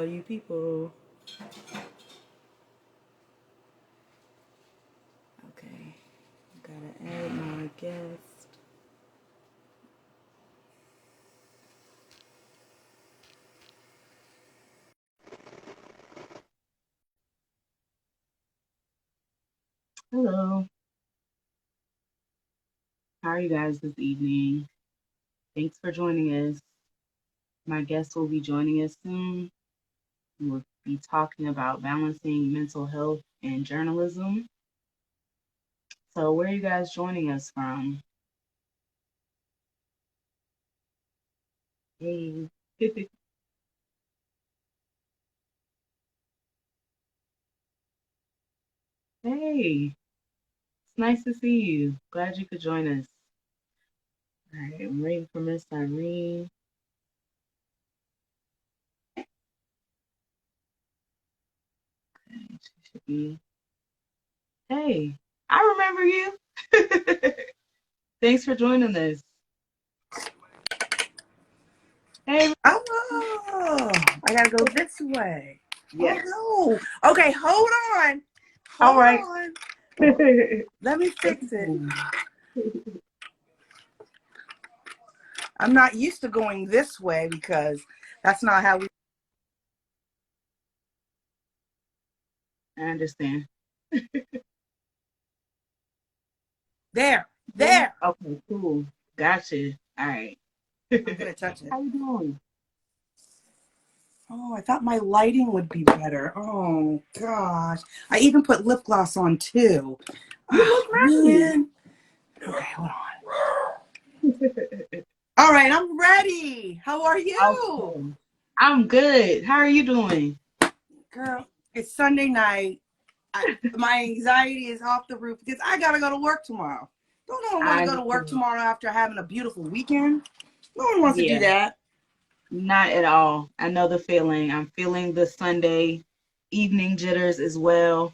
all you people. Okay, gotta add my guest. Hello, how are you guys this evening? Thanks for joining us. My guest will be joining us soon. We will be talking about balancing mental health and journalism. So, where are you guys joining us from? Hey. Hey, it's nice to see you. Glad you could join us. All right, I'm waiting for Miss Irene. Okay, she should be. Hey, I remember you. Thanks for joining us. Hey, Oh, I gotta go this way. yes. Oh no. Okay, hold on. All Hold right. on. Let me fix it. I'm not used to going this way because that's not how we. I understand. There. Yeah. There. Okay, cool. Gotcha. All right. I'm gonna touch it. How you doing? Oh, I thought my lighting would be better. Oh gosh. I even put lip gloss on too. You Oh look nice. man. Okay, hold on. All right, I'm ready. How are you? Okay. I'm good. How are you doing? Girl, it's Sunday night. My anxiety is off the roof because I gotta go to work tomorrow. Don't no one want I to go to work understand. tomorrow after having a beautiful weekend. No one wants to do Yeah, that. not at all. I know the feeling. I'm feeling the Sunday evening jitters as well.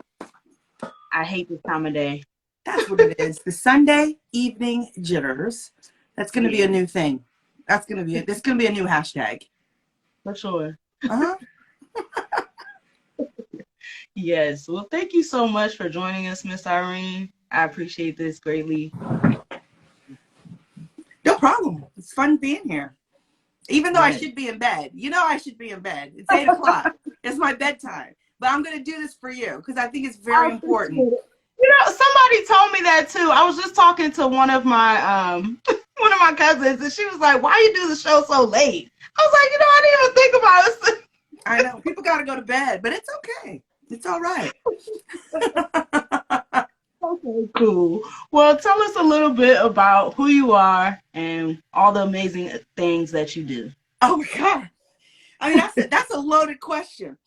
I hate this time of day. That's what it is. The Sunday evening jitters. That's gonna be a Yeah, new thing. That's gonna be it. This is gonna be a new hashtag. for sure. Uh-huh. Yes. Well, thank you so much for joining us, Miss Irene. I appreciate this greatly. No problem. It's fun being here. Even though I Yes. should be in bed. You know I should be in bed. It's 8 o'clock. It's my bedtime. But I'm gonna do this for you because I think it's I very important. appreciate it. Somebody told me that too. I was just talking to one of my one of my cousins, and she was like, "Why you do the show so late?" I was like, I didn't even think about it. I know people got to go to bed, but it's okay. It's all right. Okay, cool. Well, tell us a little bit about who you are and all the amazing things that you do. Oh my God. I mean, that's a loaded question.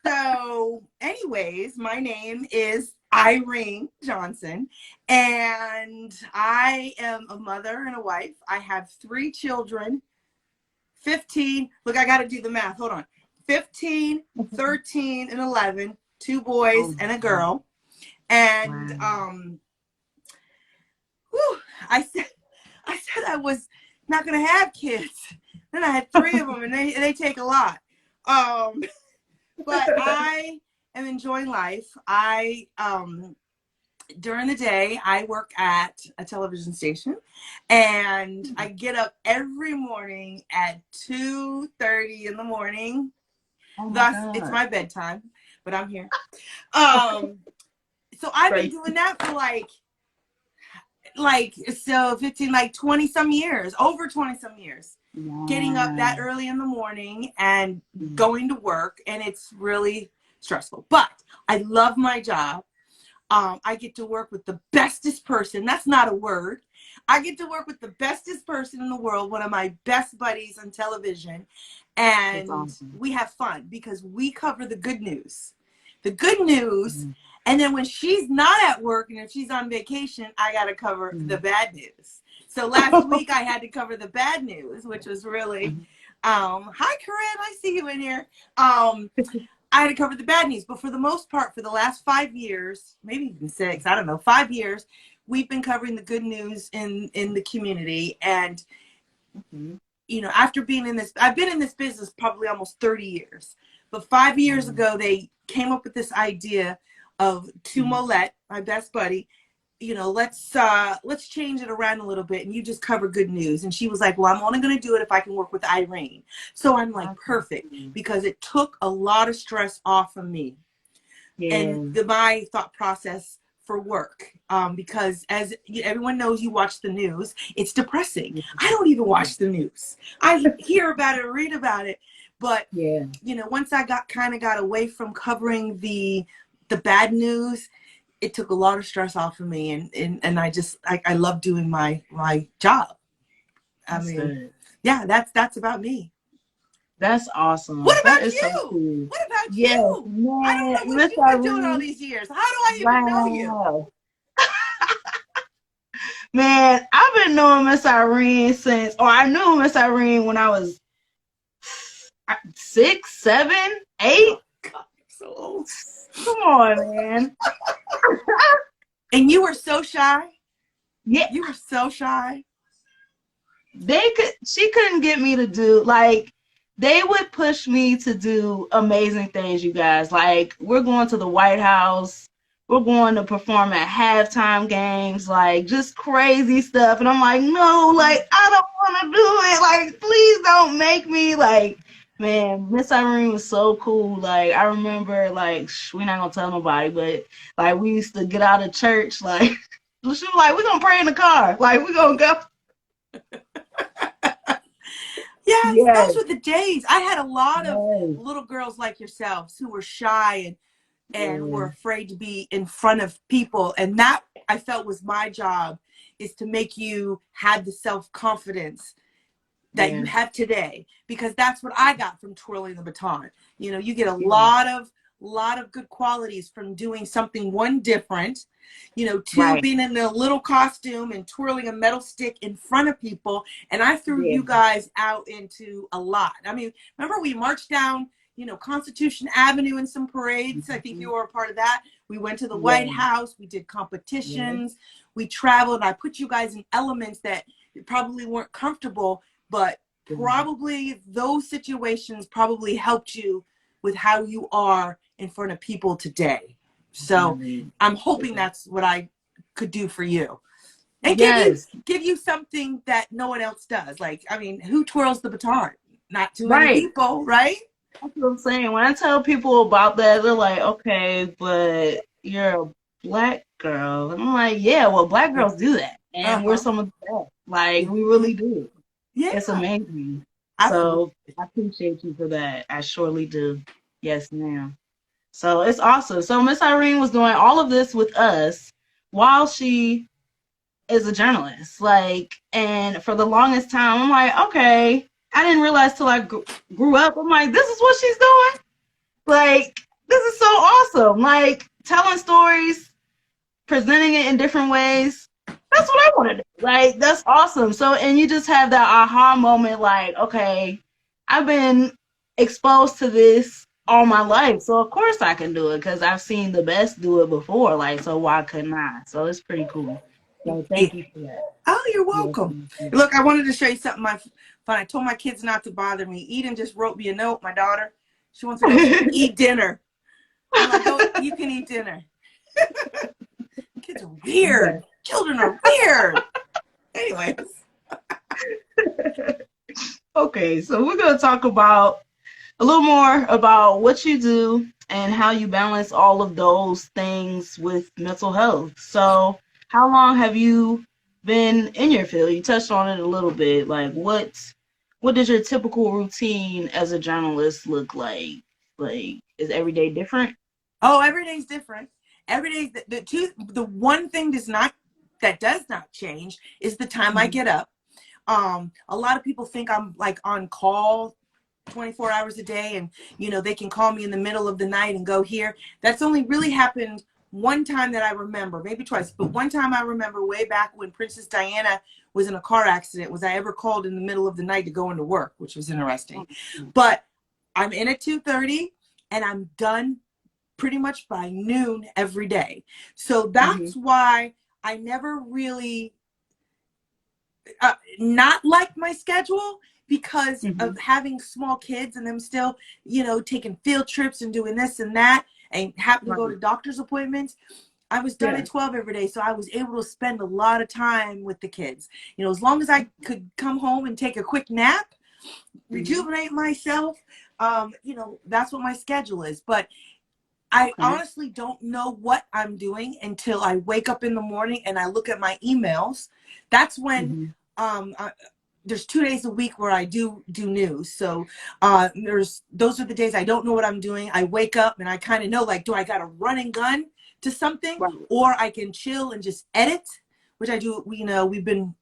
So, anyways, my name is Irene Johnson, and I am a mother and a wife. I have 3 children, 15. Look, I got to do the math. Hold on. 15, 13, and 11, 2 boys Oh, and a girl. And wow. whew, I said I was not gonna have kids. Then I had 3 of them, and they take a lot. Um, but I am enjoying life. I during the day I work at a television station, and I get up every morning at 2:30 in the morning. Oh my Thus, it's God. my bedtime, but I'm here. Um, so I've been Great. doing that for so 15, like 20 some years, over 20 some years, getting up that Wow. early in the morning and Mm. going to work, and it's really stressful, but I love my job. I get to work with the bestest person. That's not a word. I get to work with the bestest person in the world, one of my best buddies on television, That's and awesome. we have fun because we cover the good news. Mm. And then when she's not at work and if she's on vacation, I got to cover the Mm. bad news. So last week I had to cover the bad news, which was really, hi Corinne, I see you in here. I had to cover the bad news, but for the most part, for the last 5 years, maybe even 6, I don't know, 5 years, we've been covering the good news in the community. And Mhm. after being in this, I've been in this business probably almost 30 years. But 5 years ago, they came up with this idea of to Molette, my best buddy, let's change it around a little bit and you just cover good news. And she was like, well, I'm only going to do it if I can work with Irene. So I'm like, perfect, because it took a lot of stress off of me and my thought process for work. Because as everyone knows, you watch the news, it's depressing. I don't even watch the news. I hear about it, read about it. But, once I got away from covering the bad news, it took a lot of stress off of me, and I love doing my job. That's about me. That's awesome. What about That is you? so cool. What about Yes, you? man, I don't know what Miss you've been doing all Irene. these years. How do I even know you? Wow. Man, I've been knowing Miss Irene I knew Miss Irene when I was 6, 7, 8. Oh, God, so old. Come on, man. And you were so shy. Yeah, You were so shy. she couldn't get me to do, like, they would push me to do amazing things, you guys. Like, we're going to the White House. We're going to perform at halftime games, like, just crazy stuff. And I'm like, no, like, I don't want to do it. Like, please don't make me. Like, man, Miss Irene was so cool. Like, I remember, like, we're not going to tell nobody, but, like, we used to get out of church, like, she was like, we're going to pray in the car. Like, we're going to go. Yes, those were the days. I had a lot of little girls like yourselves who were shy and were afraid to be in front of people. And that, I felt, was my job, is to make you have the self-confidence that you have today, because that's what I got from twirling the baton. You get a lot of good qualities from doing something, one, different, two, being in a little costume and twirling a metal stick in front of people. And I threw you guys out into a lot. I mean, remember we marched down, Constitution Avenue in some parades. I think you were a part of that. We went to the White House. We did competitions. We traveled. I put you guys in elements that probably weren't comfortable, but probably those situations probably helped you with how you are in front of people today. So I'm hoping that's what I could do for you. And give you something that no one else does. Like, I mean, who twirls the baton? Not too many people, right? That's what I'm saying. When I tell people about that, they're like, okay, but you're a black girl. And I'm like, yeah, well, black girls do that. And we're some of the best. Like, we really do. Yeah. It's amazing. So I appreciate you for that. I surely do. Yes, ma'am. So it's awesome. So Miss Irene was doing all of this with us while she is a journalist. Like, and for the longest time, I'm like, okay. I didn't realize till I grew up. I'm like, this is what she's doing? Like, this is so awesome. Like, telling stories, presenting it in different ways. That's what I want to do. Like, that's awesome. So, and you just have that aha moment, like, okay, I've been exposed to this all my life. So, of course I can do it because I've seen the best do it before. Like, so why couldn't I? So, it's pretty cool. So, thank you for that. Oh, you're welcome. Look, I wanted to show you something fun. I told my kids not to bother me. Eden just wrote me a note, my daughter. She wants to go eat dinner. I'm like, go, you can eat dinner. Kids are weird. Children are weird. Anyways. Okay, so we're going to talk about a little more about what you do and how you balance all of those things with mental health. So, how long have you been in your field? You touched on it a little bit. Like, what does your typical routine as a journalist look like? Like, is every day different? Oh, every day's different. Every day, the one thing that does not change is the time I get up. A lot of people think I'm like on call 24 hours a day, and they can call me in the middle of the night and go here. That's only really happened one time that I remember, maybe twice, but one time I remember way back when Princess Diana was in a car accident, was I ever called in the middle of the night to go into work, which was interesting. But I'm in at 2:30 and I'm done pretty much by noon every day. So that's why I never really not like my schedule because Mm-hmm. of having small kids and them still, taking field trips and doing this and that and having to go Right. to doctor's appointments. I was done Yeah. at 12 every day, so I was able to spend a lot of time with the kids. As long as I could come home and take a quick nap, Mm-hmm. rejuvenate myself, that's what my schedule is. But I Okay. honestly don't know what I'm doing until I wake up in the morning and I look at my emails. That's when Mm-hmm. there's 2 days a week where I do news. So those are the days I don't know what I'm doing. I wake up and I kind of know, like, do I got a run and gun to something, Right. or I can chill and just edit, which I do. We've been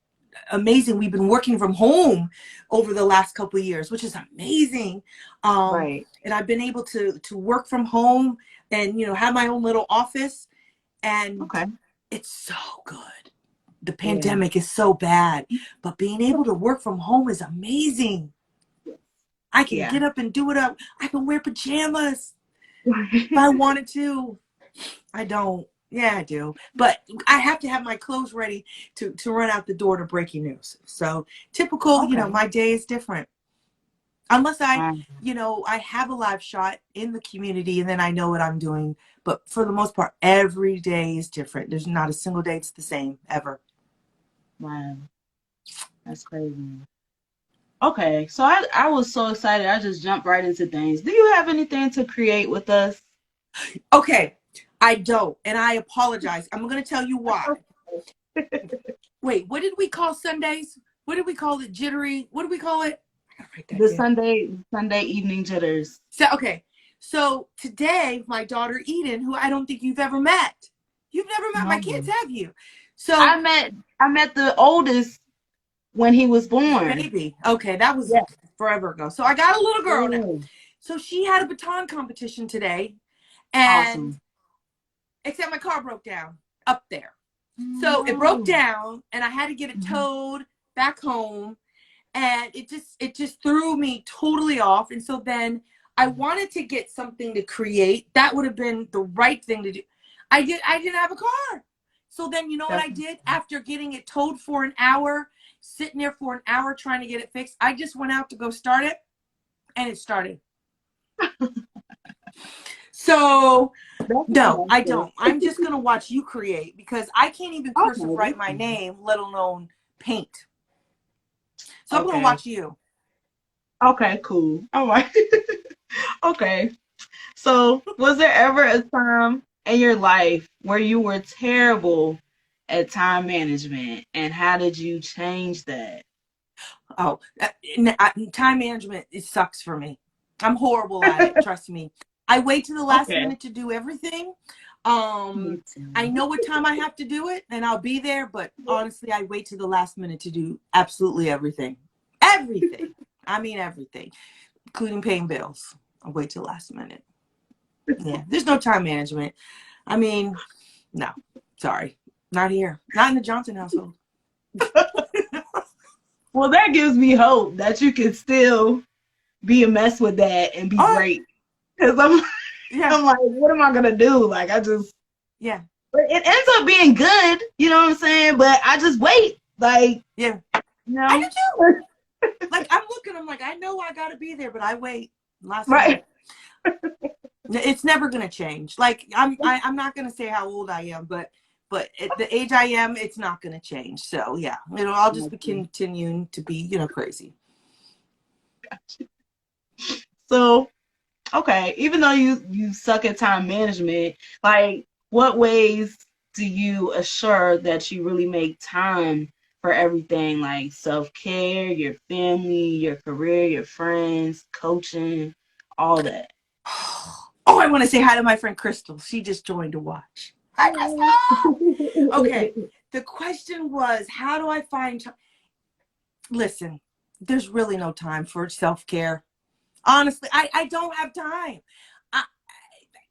amazing. We've been working from home over the last couple of years, which is amazing. Right. And I've been able to work from home and have my own little office, and Okay. it's so good. The Yeah. pandemic is so bad, but being able to work from home is amazing. I can Yeah. get up and do it up. I can wear pajamas if I wanted to. I don't. Yeah, I do. But I have to have my clothes ready to run out the door to breaking news. So typical, Okay. my day is different. Unless Wow. I have a live shot in the community and then I know what I'm doing. But for the most part, every day is different. There's not a single day it's the same ever. Wow. That's crazy. Okay. So I was so excited. I just jumped right into things. Do you have anything to create with us? Okay, I don't. And I apologize. I'm going to tell you why. Wait, what did we call Sundays? What did we call it? Jittery? What did we call it? I gotta write that The down. Sunday evening jitters. So today, my daughter Eden, who I don't think you've ever met. You've never met my No. kids, have you? So I met the oldest when he was your born. baby. Okay, that was Yeah. forever ago. So I got a little girl now. Oh, So she had a baton competition today, and awesome. except my car broke down up there. So it broke No. down, and I had to get it Mhm. towed back home, and it just threw me totally off. And so then I wanted to get something to create. That would have been the right thing to do. I didn't have a car. So then you know what I That's did after getting it towed for an hour, sitting there for an hour trying to get it fixed. I just went out to go start it, and it started. So no, I fantastic. don't. I'm just gonna watch you create because I can't even cursive Okay. write my name, let alone paint. So I'm gonna Okay. watch you. Okay, cool. All right. Okay. So, was there ever a time in your life where you were terrible at time management, and how did you change that? Oh, time management, it sucks for me. I'm horrible at it. Trust me. I wait to the last Okay. minute to do everything. Me I too. know what time I have to do it, and I'll be there. But honestly, I wait to the last minute to do absolutely everything. Everything. I mean everything, including paying bills. I wait till the last minute. Yeah, there's no time management. I mean, no, sorry, not here. Not in the Johnson household. Well, that gives me hope that you can still be a mess with that and be Oh, great. Because I'm, yeah, I'm like, what am I gonna do? Like, yeah, but it ends up being good. You know what I'm saying? But I just wait. Like, yeah. you I do know, too. Like I'm looking, I'm like, I know I gotta be there, but I wait last right? minute. It's never gonna change. Like I'm not gonna say how old I am, but at the age I am, it's not gonna change. So yeah, I'll just be continuing to be crazy. So, okay, even though you suck at time management, like, what ways do you assure that you really make time for everything, like self-care, your family, your career, your friends, coaching, all that? Oh, I want to say hi to my friend Crystal. She just joined to watch. Hi, Crystal. Okay. The question was, how do I find time? Listen, there's really no time for self-care. Honestly, I don't have time. I,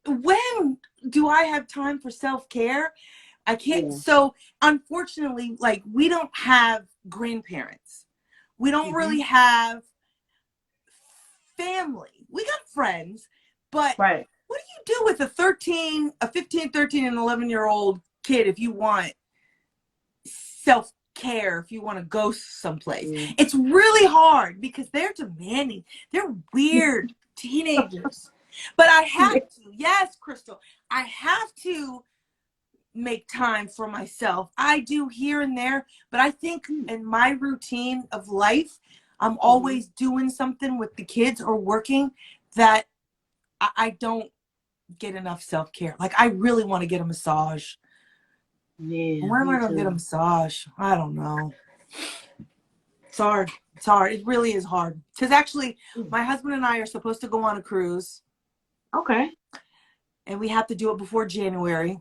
when do I have time for self-care? I can't. Yeah. So unfortunately, like we don't have grandparents. We don't Hmm. really have family. We got friends, but Right. what do you do with a 15, 13, and 11-year-old kid if you want self care if you want to go someplace. Yeah. It's really hard because they're demanding. They're weird teenagers. But I have to, yes, Crystal, I have to make time for myself. I do here and there, but I think in my routine of life, I'm always doing something with the kids or working that I don't get enough self-care. Like I really want to get a massage. Yeah, Where am I me going to get a too. massage? I don't know. It's hard. It's hard. It really is hard. Because actually, my husband and I are supposed to go on a cruise. Okay. And we have to do it before January.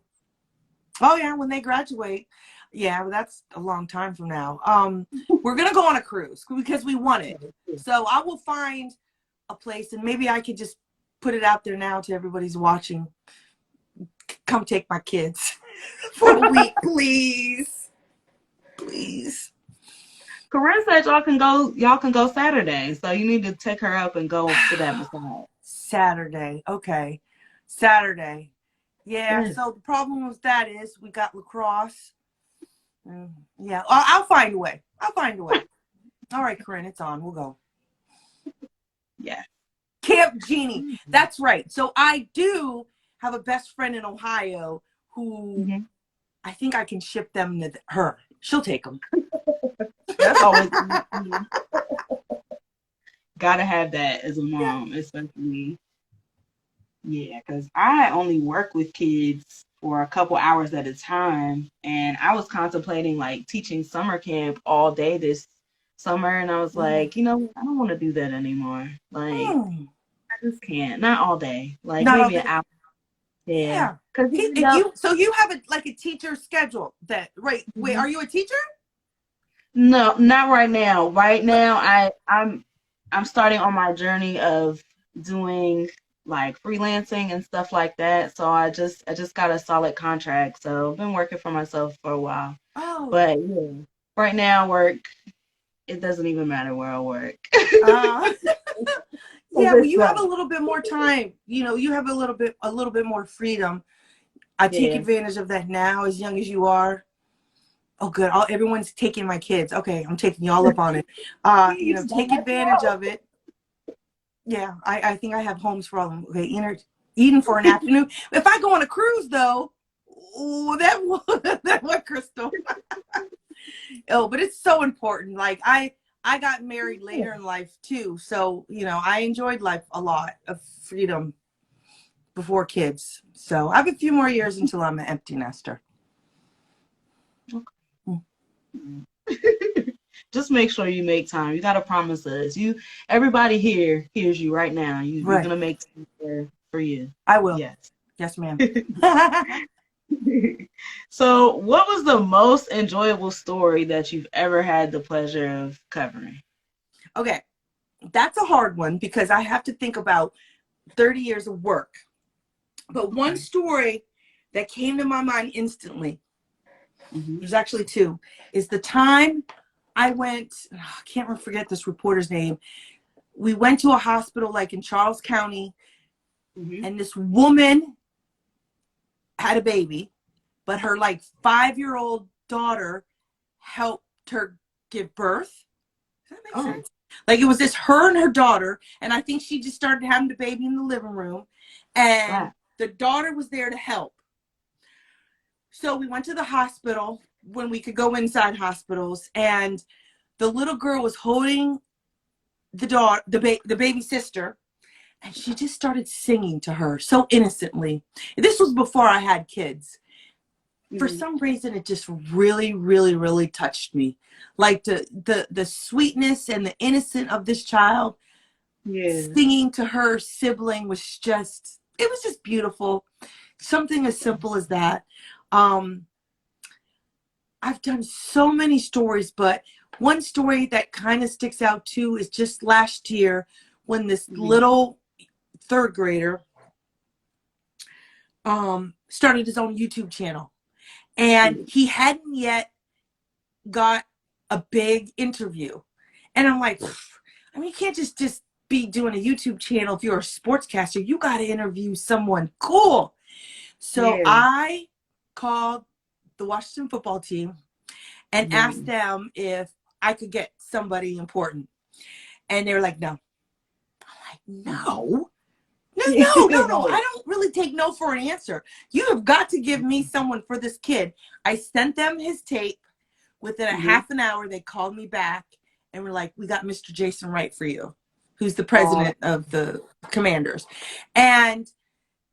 Oh, yeah, when they graduate. Yeah, but that's a long time from now. We're going to go on a cruise because we want it. So I will find a place, and maybe I could just put it out there now to everybody's watching. Come take my kids for a week, please. Please. Corinne said y'all can go Saturday, so you need to take her up and go to that massage. Saturday. Okay. Saturday. Yeah, Yes. so the problem with that is we got lacrosse. Yeah, I'll find a way. I'll find a way. All right, Corinne, it's on. We'll go. Yeah. Camp Genie. That's right. So I do have a best friend in Ohio who I think I can ship them to her. She'll take them. That's always gotta have that as a mom, especially. Yeah, because I only work with kids for a couple hours at a time, and I was contemplating like teaching summer camp all day this summer, and I was like, I don't want to do that anymore. Like, I just can't. Not all day. Like Not all maybe an day. hour. Yeah. Yeah. Because So you have like a teacher schedule that, right? Wait, are you a teacher? No, not right now. Right now, I'm starting on my journey of doing like freelancing and stuff like that. So I just got a solid contract. So I've been working for myself for a while. Oh. But yeah, right now work, it doesn't even matter where I work. Yeah, but you have a little bit more time. You have a little bit more freedom. I take advantage of that now, as young as you are. Oh, good. Everyone's taking my kids. Okay, I'm taking y'all up on it. Take advantage of it. Yeah, I think I have homes for all of them. Okay, Eden for an afternoon. If I go on a cruise, though, that one, Crystal. Oh, but it's so important. Like I got married later in life too, so I enjoyed life a lot of freedom before kids. So I have a few more years until I'm an empty nester. Just make sure you make time. You gotta promise us. Everybody here hears you right now. You're gonna make time for you. I will. Yes, ma'am. So, what was the most enjoyable story that you've ever had the pleasure of covering? Okay, that's a hard one because I have to think about 30 years of work. But one story that came to my mind instantly, there's actually two, is the time I went, I can't forget this reporter's name. We went to a hospital like in Charles County, and this woman had a baby, but her like 5-year-old daughter helped her give birth. Does that make sense? Like it was just her and her daughter, and I think she just started having the baby in the living room, and the daughter was there to help. So we went to the hospital when we could go inside hospitals, and the little girl was holding the daughter, the baby sister, and she just started singing to her so innocently. This was before I had kids. For some reason, it just really, really, really touched me. Like the sweetness and the innocence of this child singing to her sibling was just beautiful. Something as simple as that. I've done so many stories, but one story that kind of sticks out too is just last year when this little third grader started his own YouTube channel. And he hadn't yet got a big interview. And I'm like, you can't just be doing a YouTube channel if you're a sportscaster. You got to interview someone cool. So I called the Washington football team, and asked Right. them if I could get somebody important. And they were like, no. I'm like, no. No, no, no, no. Right. I don't really take no for an answer. You have got to give me someone for this kid. I sent them his tape. Within a Mm-hmm. half an hour, they called me back and were like, we got Mr. Jason Wright for you, who's the Oh, president of the Commanders. And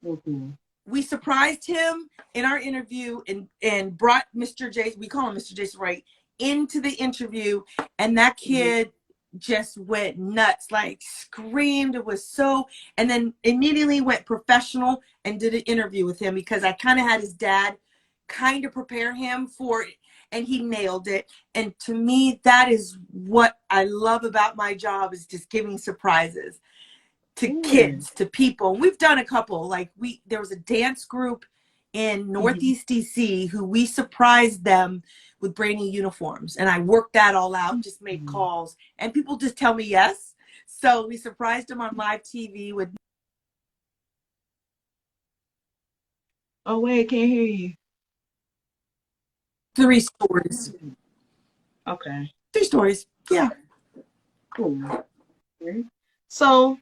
okay. we surprised him in our interview and brought Mr. Jason, we call him Mr. Jason Wright, into the interview. And that Mm-hmm. kid just went nuts, like screamed. It was so, and then immediately went professional and did an interview with him because I kind of had his dad kind of prepare him for it, and he nailed it. And to me, that is what I love about my job, is just giving surprises to Yeah. kids, to people. And we've done a couple. Like there was a dance group in Mm-hmm. Northeast DC who we surprised them with brand new uniforms. And I worked that all out, just made Mm-hmm. calls, and people just tell me yes. So we surprised them on live TV with Oh wait, can't hear you. 3 stories. Okay. 3 stories. Yeah. Cool. Okay. So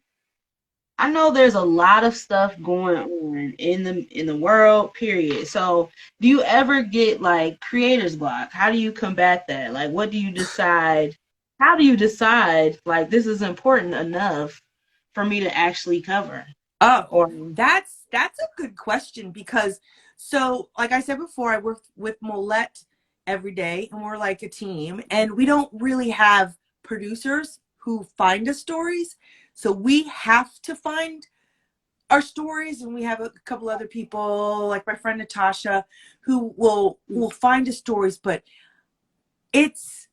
I know there's a lot of stuff going on in the world, period. So do you ever get like creator's block? How do you combat that? Like what do you decide? How do you decide like this is important enough for me to actually cover? Oh, Or that's a good question, because so like I said before, I work with Molette every day and we're like a team, and we don't really have producers who find us stories. So we have to find our stories, and we have a couple other people like my friend Natasha who will find us stories, but it's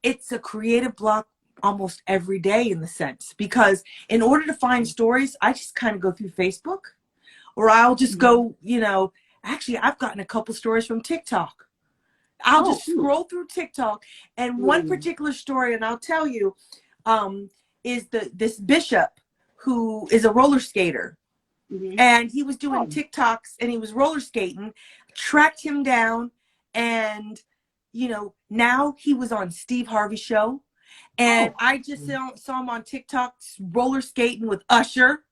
it's a creative block almost every day, in the sense, because in order to find stories, I just kind of go through Facebook, or I'll just Mhm. go, actually, I've gotten a couple stories from TikTok. I'll Oh, just cool. scroll through TikTok, and one Yeah. particular story, and I'll tell you, is this bishop who is a roller skater, Hmm. and he was doing Oh. TikToks and he was roller skating, tracked him down, and now he was on Steve Harvey's show, and Oh. I just saw him on TikTok roller skating with Usher.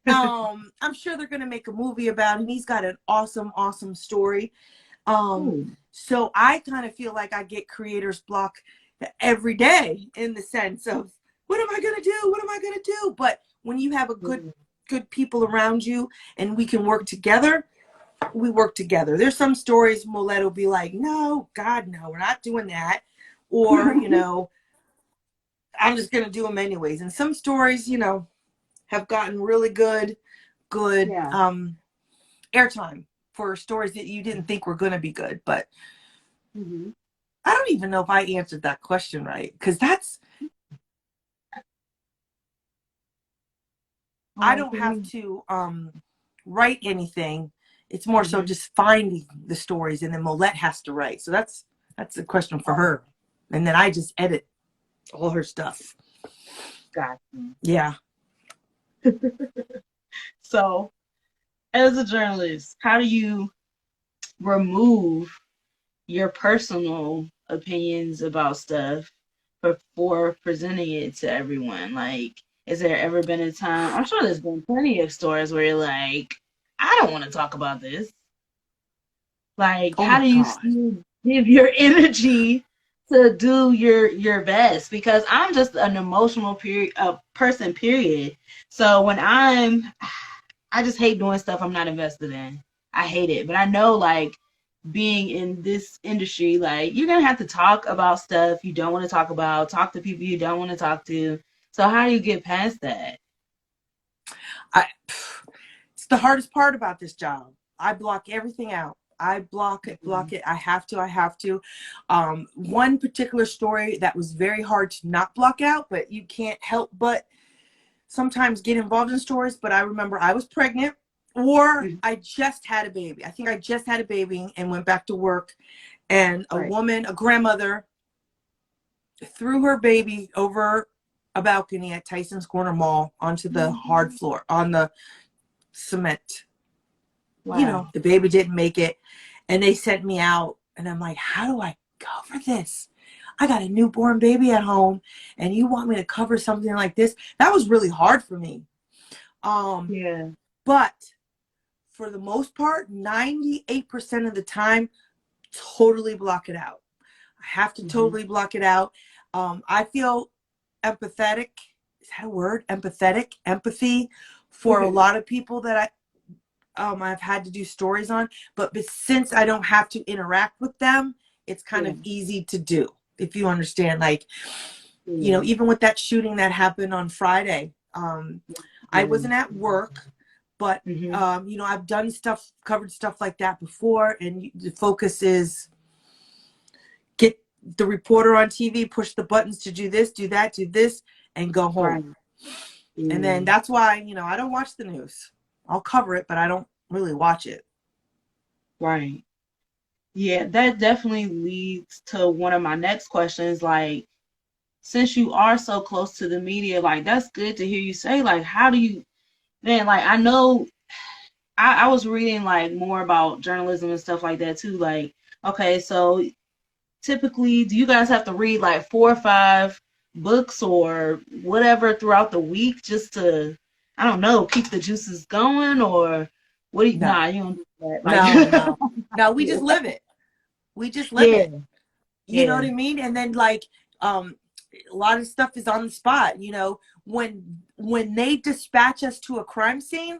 I'm sure they're gonna make a movie about him. He's got an awesome, awesome story. Cool. So I kind of feel like I get creator's block every day, in the sense of, what am I gonna do? What am I gonna do? But when you have a good people around you and we can work together, we work together. There's some stories Molette will be like, no, God, no, we're not doing that. Or, I'm just gonna do them anyways. And some stories, have gotten really good Yeah. airtime for stories that you didn't think were going to be good. But Hmm. I don't even know if I answered that question right, because I Oh, don't can have you? to write anything. It's more so Hmm. just finding the stories, and then Molette has to write. So that's a question for Oh, her, and then I just edit all her stuff. gotcha. Yeah. So, as a journalist, how do you remove your personal opinions about stuff before presenting it to everyone? Like, has there ever been a time? I'm sure there's been plenty of stories where you're like, I don't want to talk about this. Like, Oh how my do you God. still give your energy to do your best? Because I'm just an emotional person, period. So when I just hate doing stuff I'm not invested in. I hate it. But I know like being in this industry, like you're gonna have to talk about stuff you don't want to talk about, talk to people you don't want to talk to. So how do you get past that? I It's the hardest part about this job. I block everything out. I block it. I have to. I have to. One particular story that was very hard to not block out, but you can't help but sometimes get involved in stories. But I remember I was pregnant, or Mhm. I just had a baby. I think I just had a baby and went back to work. And a Right. woman, a grandmother, threw her baby over a balcony at Tyson's Corner Mall onto the hard floor, on the cement. Wow. The baby didn't make it, and they sent me out And I'm like, how do I cover this? I got a newborn baby at home and you want me to cover something like this? That was really hard for me. Yeah. But for the most part, 98% of the time, totally block it out. I have to Mm-hmm. totally block it out. I feel empathetic. Is that a word? Empathetic, empathy for a lot of people that I've had to do stories on. But since I don't have to interact with them, it's kind Yeah. of easy to do, if you understand. Like, you know, Yeah. even with that shooting that happened on Friday, I Yeah. wasn't at work, but, Mm-hmm. you know, I've done stuff, covered stuff like that before. And the focus is get the reporter on TV, push the buttons to do this, do that, do this, and go home. Right. And Yeah. then that's why, you know, I don't watch the news. I'll cover it, but I don't really watch it. Right. Yeah, that definitely leads to one of my next questions. Like, since you are so close to the media, like that's good to hear you say, like, how do you then like I know I was reading like more about journalism and stuff like that too. Like, okay, so typically do you guys have to read like 4 or 5 books or whatever throughout the week just to, I don't know, keep the juices going? Or what do you, No, nah, you don't do that. no, no, Like no. We just yeah. live it. We just live Yeah. it. You know Yeah. what I mean? And then like, a lot of stuff is on the spot. You know, when they dispatch us to a crime scene,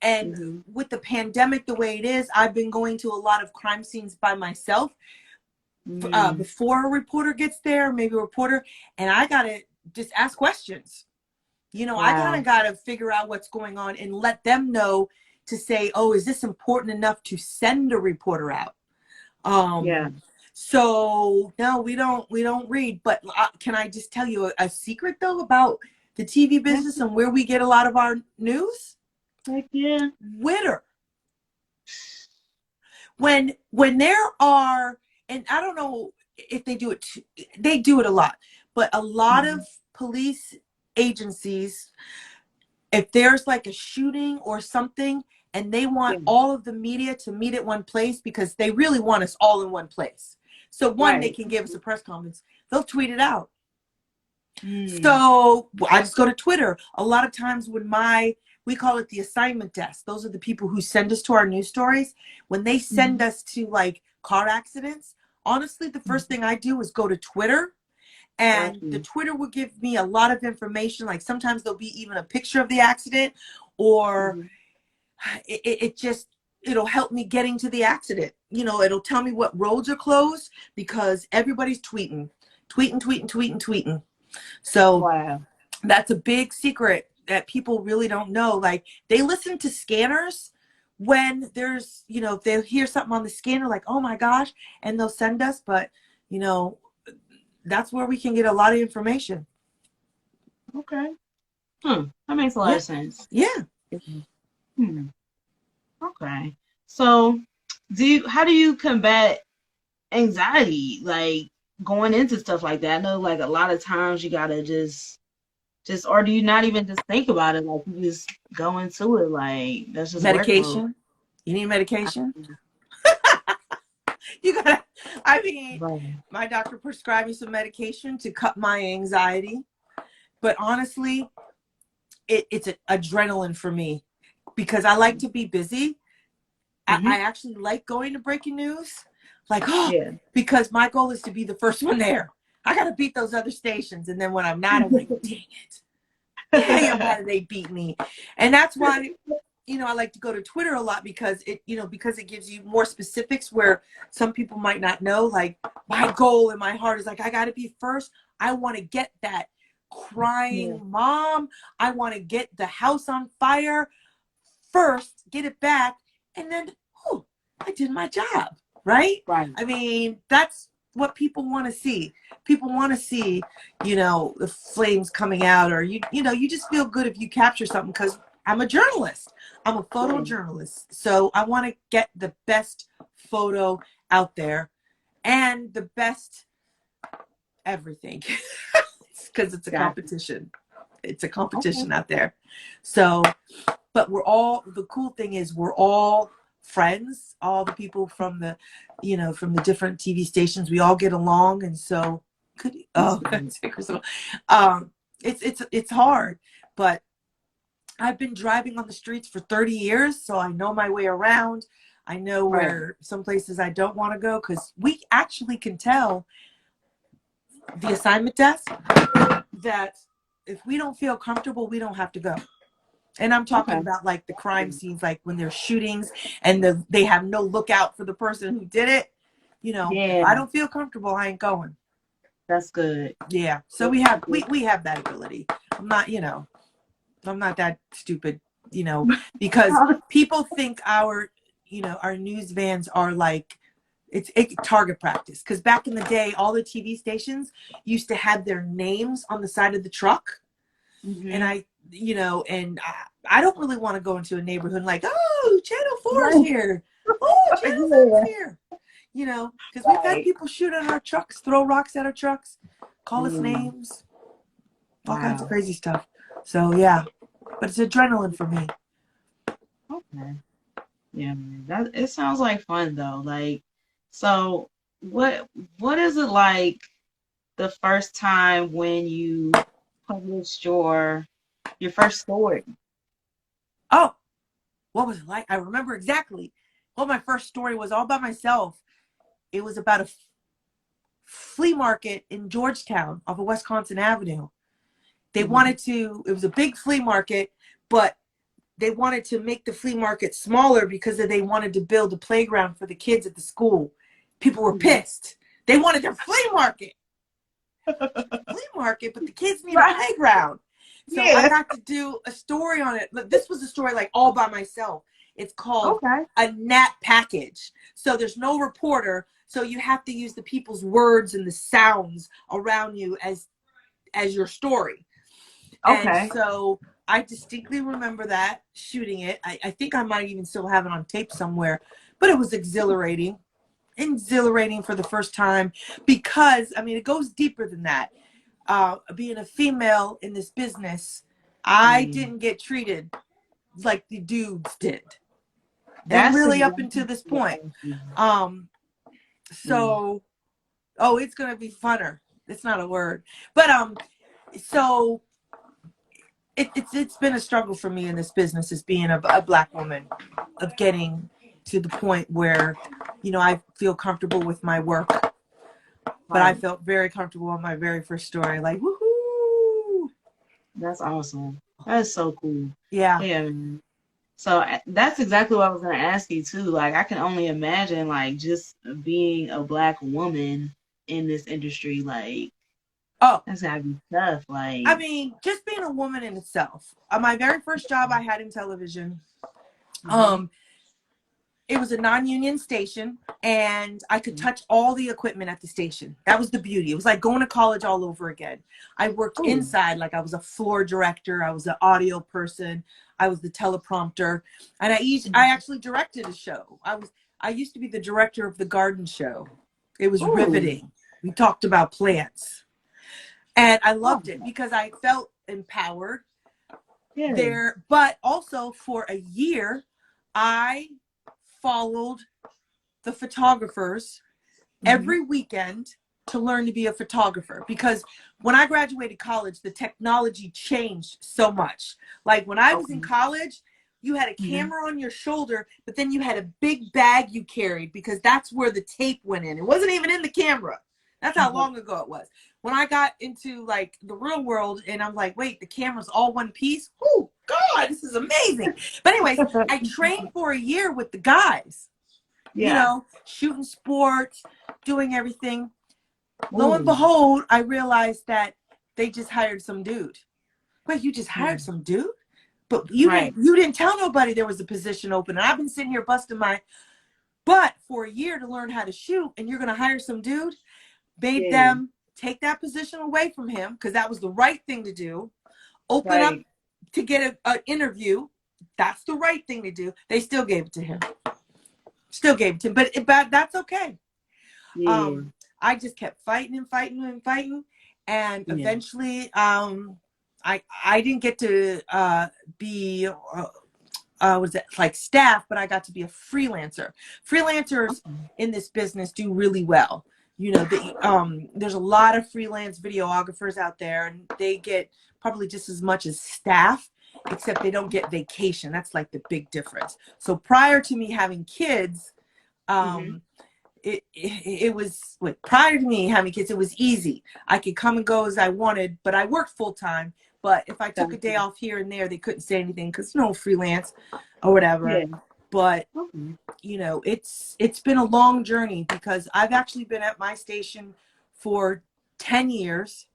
and Mm-hmm. with the pandemic the way it is, I've been going to a lot of crime scenes by myself. Mm. Before a reporter gets there, maybe a reporter, and I gotta just ask questions. You know, I kind Wow. of gotta figure out what's going on and let them know to say, oh, is this important enough to send a reporter out? Yeah. So no, we don't read. But can I just tell you a secret though about the TV Heck business and where we get a lot of our news? heck yeah. Twitter. When there are, and I don't know if they do it, they do it a lot, but a lot Mm-hmm. of police agencies, if there's like a shooting or something, and they want Yeah. all of the media to meet at one place because they really want us all in one place. So one, they Right. can give us a press conference. They'll tweet it out. Mm. So I just go to Twitter. A lot of times when we call it the assignment desk. Those are the people who send us to our news stories. When they send Mm-hmm. us to like car accidents, honestly, the first thing I do is go to Twitter, Got and the you. Twitter will give me a lot of information. Like sometimes there'll be even a picture of the accident, or Mm-hmm. it just, it'll help me getting to the accident. You know, it'll tell me what roads are closed because everybody's tweeting. So Wow. that's a big secret that people really don't know. Like they listen to scanners when there's, you know, if they hear something on the scanner, like, oh my gosh, and they'll send us. But, you know, that's where we can get a lot of information. Okay. That makes a lot Yeah. of sense. Yeah. Hmm. Okay. So, how do you combat anxiety, like going into stuff like that? I know, like a lot of times you gotta or do you not even just think about it? Like you just go into it, like that's just work mode. Medication. You need medication? You gotta, I mean, Right. my doctor prescribed me some medication to cut my anxiety. But honestly, it's adrenaline for me because I like to be busy. I Mm-hmm. actually like going to breaking news. Like, oh, Yeah. because my goal is to be the first one there. I got to beat those other stations. And then when I'm not, I'm like, dang it. Dang, why did they beat me? And that's why, you know, I like to go to Twitter a lot because because it gives you more specifics where some people might not know. Like my goal in my heart is like, I got to be first. I want to get that Yeah. crying mom. I want to get the house on fire first, get it back, and then, oh, I did my job, right? Right. I mean, that's what people want to see. People want to see, you know, the flames coming out, or you know, you just feel good if you capture something because I'm a journalist. I'm a Right. photojournalist. So I want to get the best photo out there and the best everything because it's a Got you. competition. It's a Okay. competition out there. So but the cool thing is we're all friends, all the people from the, from the different TV stations. We all get along, and so That's good. it's hard, but I've been driving on the streets for 30 years, so I know my way around. I know Right. where some places I don't want to go, because we actually can tell the assignment desk that if we don't feel comfortable, we don't have to go. And I'm talking Okay. about like the crime scenes, like when there's shootings and they have no lookout for the person who did it. If Yeah, I don't feel comfortable, I ain't going. that's good. Yeah. So That's we have good. we have that ability. I'm not that stupid, because people think our news vans are like it's target practice. Because back in the day, all the TV stations used to have their names on the side of the truck. And Mm-hmm. I don't really want to go into a neighborhood like, oh, Channel 4 is Right. here. Oh, Channel 5 is Yeah. here. Because we've had Right. people shoot at our trucks, throw rocks at our trucks, call us Mm, names, all kinds of wow. crazy stuff. So, yeah. But it's adrenaline for me. Okay. Yeah, man. That it sounds like fun though. Like, so what is it like the first time when you published your first story? Oh, what was it like? I remember exactly. Well, my first story was all by myself. It was about a flea market in Georgetown off of Wisconsin Avenue. It Hmm. was a big flea market, but they wanted to make the flea market smaller because they wanted to build a playground for the kids at the school. People were Hmm. pissed. They wanted their flea market, but the kids need a Right. playground. So I Yeah. got to do a story on it. This was a story like all by myself. It's called Okay. A Nat Package. So there's no reporter. So you have to use the people's words and the sounds around you as your story. And Okay. so I distinctly remember that, shooting it. I think I might even still have it on tape somewhere, but it was exhilarating. Exhilarating for the first time, because, I mean, it goes deeper than that. Being a female in this business, I Yeah. didn't get treated like the dudes did. And That's really up exactly until this what point. I see. Um, Yeah. so, oh, it's going to be funner. It's not a word. But so it's been a struggle for me in this business, as being a black woman, of getting to the point where I feel comfortable with my work. But I Right. felt very comfortable on my very first story, like, woohoo. That's awesome. That is so cool. Yeah. Yeah, man. So that's exactly what I was gonna ask you too. Like, I can only imagine, like, just being a black woman in this industry. Like, Oh, that's gotta be tough. I Like, mean, just being a woman in itself. My very first job I had in television, hmm. um it was a non-union station, and I could touch all the equipment at the station. That was the beauty. It was like going to college all over again. I worked Cool. inside, like I was a floor director, I was an audio person, I was the teleprompter, and I actually directed a show. I used to be the director of the garden show. It was Ooh. riveting. We talked about plants. And I Oh, loved it because I felt empowered yeah. there. But also, for a year, I followed the photographers Hmm. every weekend to learn to be a photographer, because when I graduated college, the technology changed so much. Like when I was in Okay. college, you had a Hmm. camera on your shoulder, but then you had a big bag you carried, because that's where the tape went in. It wasn't even in the camera. That's how long ago it was. When I got into like the real world, and I'm like, wait, the camera's all one piece. Oh God, this is amazing. But anyways, I trained for a year with the guys, Yeah. shooting sports, doing everything. Lo and Ooh. behold, I realized that they just hired some dude. Wait, you just hired Mm. some dude? But you Right. didn't tell nobody there was a position open. And I've been sitting here busting my butt for a year to learn how to shoot, and you're gonna hire some dude? Made Yeah. them take that position away from him, because that was the right thing to do. Open up Right. to get an interview. That's the right thing to do. They still gave it to him. Still gave it to him. But that's okay. Yeah. um I just kept fighting and fighting and fighting, and Yeah. eventually I didn't get to be was it like staff, but I got to be a freelancer. Freelancers Okay. in this business do really well. You know, there's a lot of freelance videographers out there, and they get probably just as much as staff, except they don't get vacation. That's like the big difference. So prior to me having kids, Mm-hmm. it was like, prior to me having kids, it was easy. I could come and go as I wanted, but I worked full time. But if I took a day Gotcha. off here and there, they couldn't say anything because freelance or Yeah. whatever. But Okay. it's been a long journey because I've actually been at my station for 10 years,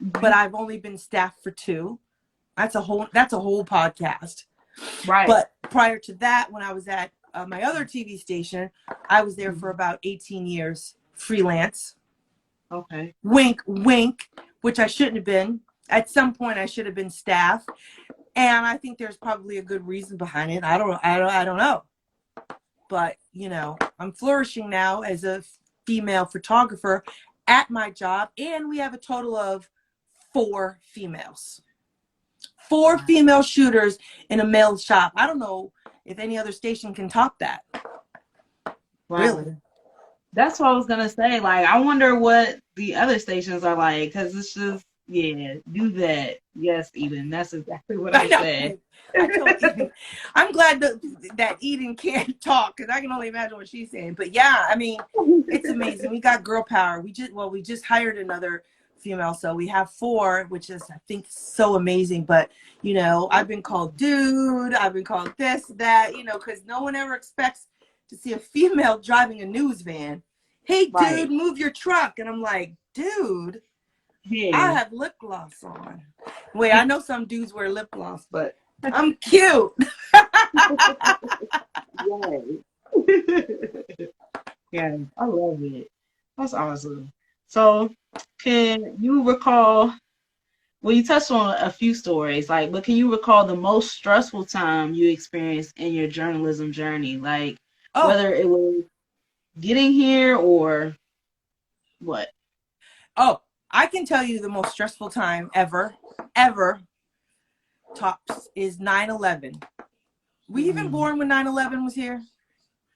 but Mm-hmm. I've only been staff for 2. That's a whole podcast. Right. But prior to that, when I was at my other TV station, I was there for Mm-hmm. about 18 years, freelance. Okay. Wink, wink, which I shouldn't have been. At some point, I should have been staff, and I think there's probably a good reason behind it. I don't know, but I'm flourishing now as a female photographer at my job, and we have a total of 4 females. 4 Wow. female shooters in a male shop. I don't know if any other station can top that. Wow. Really? That's what I was gonna say. Like, I wonder what the other stations are like, because it's just, yeah, do that. Yes, Eden. That's exactly what I I know. said. I told Eden. I'm glad that Eden can't talk because I can only imagine what she's saying. But yeah, I mean, it's amazing. We got girl power. We just hired another female, so we have 4, which is, I think, so amazing. But I've been called dude. I've been called this, that. Because no one ever expects to see a female driving a news van. Hey, dude, Right. move your truck, and I'm like, dude, I Yeah. have lip gloss on. Wait, I know some dudes wear lip gloss, but I'm cute. Yes. Yeah, I love it. That's awesome. So, can you recall, well, you touched on a few stories, like, but can you recall the most stressful time you experienced in your journalism journey? Like, Oh, whether it was getting here or what? oh, I can tell you the most stressful time ever, tops, is 9/11. Were you even Mm. born when 9/11 was here?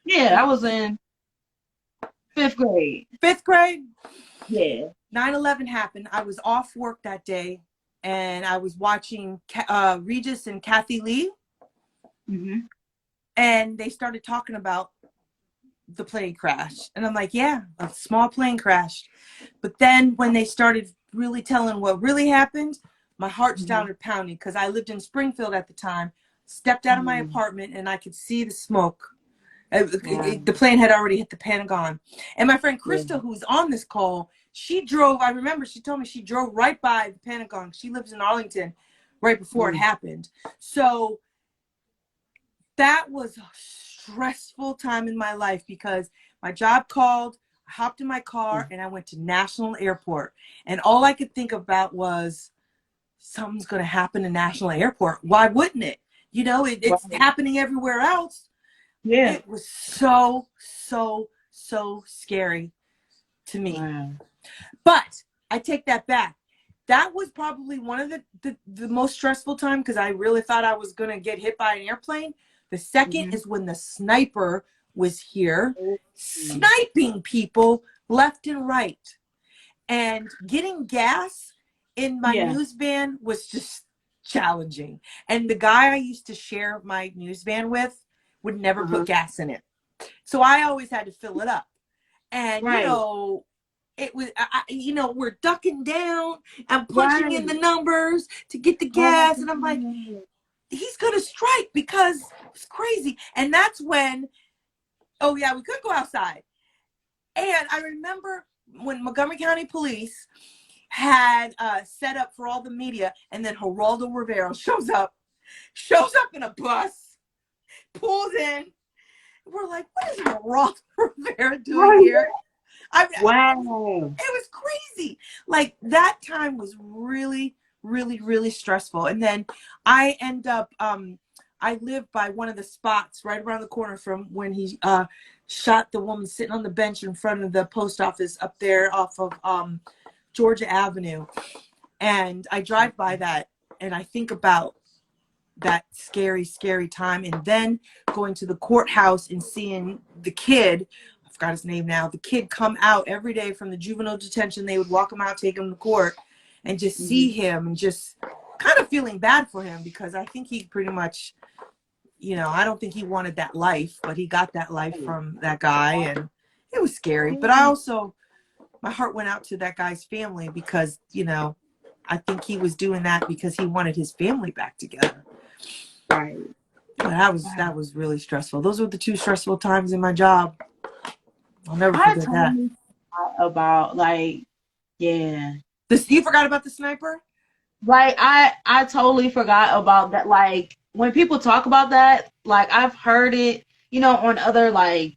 Yeah, I was in 5th grade. 5th grade? Yeah. 9/11 happened. I was off work that day, and I was watching Regis and Kathy Lee, Hmm. and they started talking about the plane crash. And I'm like, yeah, a small plane crashed. But then when they started really telling what really happened, my heart Hmm. started pounding because I lived in Springfield at the time, stepped out of my Mm. apartment, and I could see the smoke. Wow. The plane had already hit the Pentagon. And my friend Yeah. Krista, who's on this call, she drove, I remember she told me she drove right by the Pentagon. She lives in Arlington right before it Mm. happened. So that was a stressful time in my life because my job called, I hopped in my car, and I went to National Airport. And all I could think about was something's going to happen in National Airport. Why wouldn't it? It's Wow. happening everywhere else. Yeah. It was so, so, so scary to me. Wow. But I take that back. That was probably one of the most stressful time because I really thought I was going to get hit by an airplane. The second Hmm. is when the sniper was here, Mm. sniping people left and right. And getting gas in my Yeah. news van was just challenging. And the guy I used to share my news van with would never put Uh-huh. gas in it. So I always had to fill it up. And, Right. it was, we're ducking down and punching in the Right. numbers to get the Oh my gas. And I'm like, God. he's going to strike because it's crazy. And that's when, oh, yeah, we could go outside. And I remember when Montgomery County Police had set up for all the media, and then Geraldo Rivera shows up in a bus, pulls in. We're like, what is Geraldo Rivera doing Right. here? Wow. It was crazy. Like that time was really, really, really stressful. And then I end up, I live by one of the spots right around the corner from when he shot the woman sitting on the bench in front of the post office up there off of Georgia Avenue. And I drive by that and I think about that scary, scary time. And then going to the courthouse and seeing the kid, I forgot his name now, the kid come out every day from the juvenile detention. They would walk him out, take him to court, and just see him and just kind of feeling bad for him, because I think he pretty much, you know, I don't think he wanted that life, but he got that life from that guy, and it was scary. But I also, my heart went out to that guy's family, because, you know, I think he was doing that because he wanted his family back together. Right. But that was really stressful. Those were the 2 stressful times in my job. I'll never I forget that. totally forgot about, like, yeah. You forgot about the sniper? Like, I totally forgot about that. Like, when people talk about that, like, I've heard it, you know, on other, like,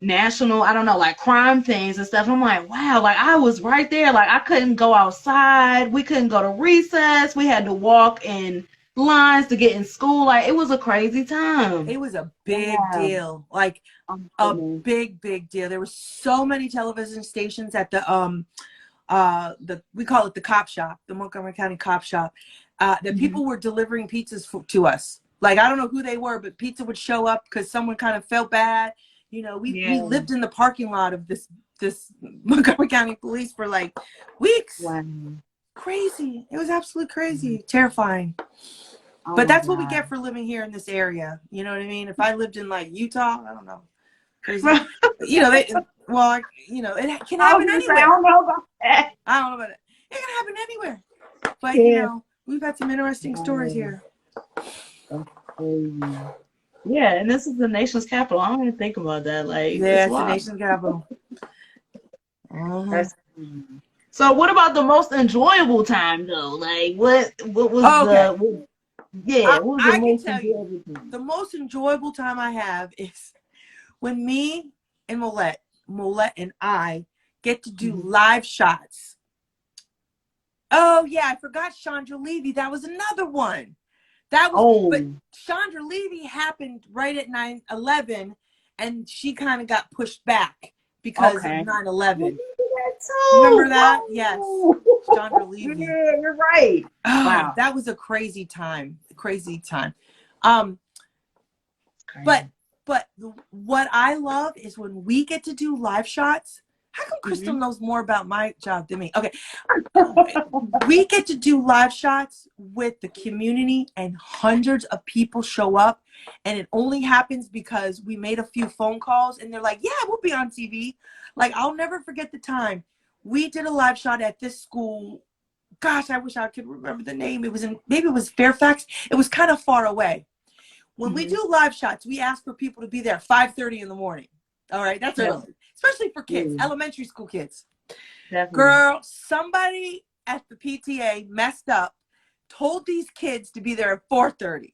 national, I don't know, like crime things and stuff. I'm like, wow, like I was right there. Like I couldn't go outside. We couldn't go to recess. We had to walk in lines to get in school. Like it was a crazy time. It was a big deal. Like a big, big deal. There were so many television stations at the we call it the cop shop, the Montgomery County cop shop, that people were delivering pizzas to us. Like I don't know who they were, but pizza would show up because someone kind of felt bad. You know, we lived in the parking lot of this Montgomery County Police for like weeks. Wow. Crazy. It was absolutely crazy. Terrifying. Oh but that's God. what we get for living here in this area. You know what I mean? If I lived in like Utah, I don't know. Crazy. You know, you know, it can happen anywhere. I don't know about that. I don't know about it. It can happen anywhere. But, you know, we've had some interesting stories here. That's crazy. Yeah, and this is the nation's capital. I don't even think about that. Like, yeah, it's the nation's capital. So, what about the most enjoyable time though? Like, what was I can tell you, the most enjoyable time I have is when me and Molette and I get to do live shots. Oh yeah, I forgot Chandra Levy. That was another one. But Chandra Levy happened right at 9/11, and she kind of got pushed back because of 9/11. Remember that? Yes, Chandra Levy. Yeah, you're right. Oh, wow, that was a crazy time. But what I love is when we get to do live shots. How come Crystal knows more about my job than me? Okay. We get to do live shots with the community and hundreds of people show up. And it only happens because we made a few phone calls and they're like, yeah, we'll be on TV. Like, I'll never forget the time. We did a live shot at this school. Gosh, I wish I could remember the name. Maybe it was Fairfax. It was kind of far away. When we do live shots, we ask for people to be there 5:30 in the morning. All right, that's early, especially for kids, elementary school kids. Definitely. Girl, somebody at the PTA messed up, told these kids to be there at 4:30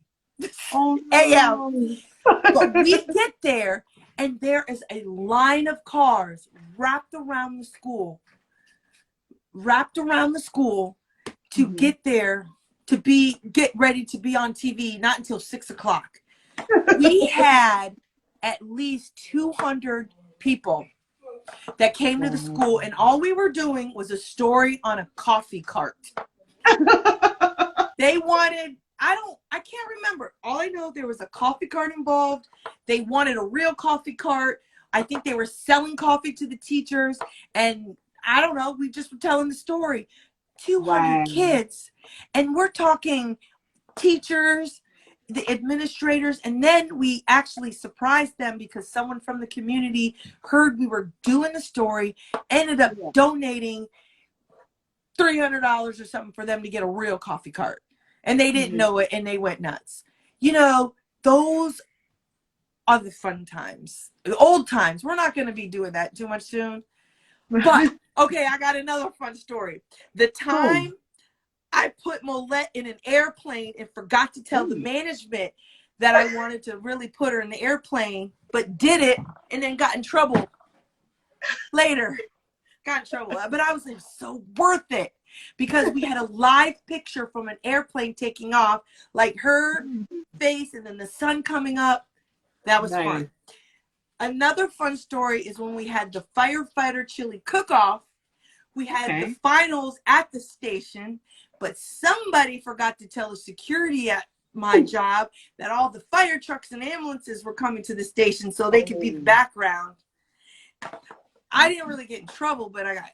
a.m. But we get there, and there is a line of cars wrapped around the school to get there, to get ready to be on TV, not until 6 o'clock. We had at least 200 people that came to the school, and all we were doing was a story on a coffee cart. They wanted, I can't remember. All I know, there was a coffee cart involved. They wanted a real coffee cart. I think they were selling coffee to the teachers, and I don't know, we just were telling the story. 200 kids, and we're talking teachers, the administrators, and then we actually surprised them because someone from the community heard we were doing the story, ended up donating $300 or something for them to get a real coffee cart, and they didn't know it, and they went nuts. You know, those are the fun times, the old times. We're not going to be doing that too much soon, but okay, I got another fun story. The time I put Molette in an airplane and forgot to tell the management that I wanted to really put her in the airplane, but did it and then got in trouble later. Got in trouble. But I was like, so worth it, because we had a live picture from an airplane taking off, like her face and then the sun coming up. That was fun. Another fun story is when we had the firefighter chili cook-off. We had the finals at the station, but somebody forgot to tell the security at my job that all the fire trucks and ambulances were coming to the station so they could be the background. I didn't really get in trouble, but I got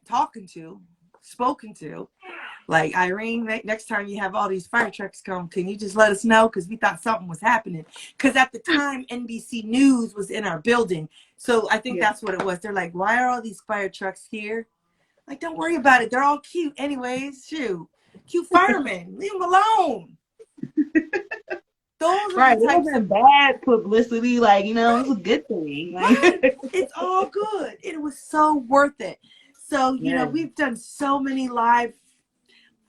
spoken to. Like, Irene, next time you have all these fire trucks come, can you just let us know? Because we thought something was happening. Because at the time, NBC News was in our building. So I think that's what it was. They're like, why are all these fire trucks here? Like, don't worry about it. They're all cute anyways. Shoot. Cute firemen. Leave them alone. Those are the types of bad publicity. Like, you know, it's a good thing. Like, it's all good. It was so worth it. So, you know, we've done so many live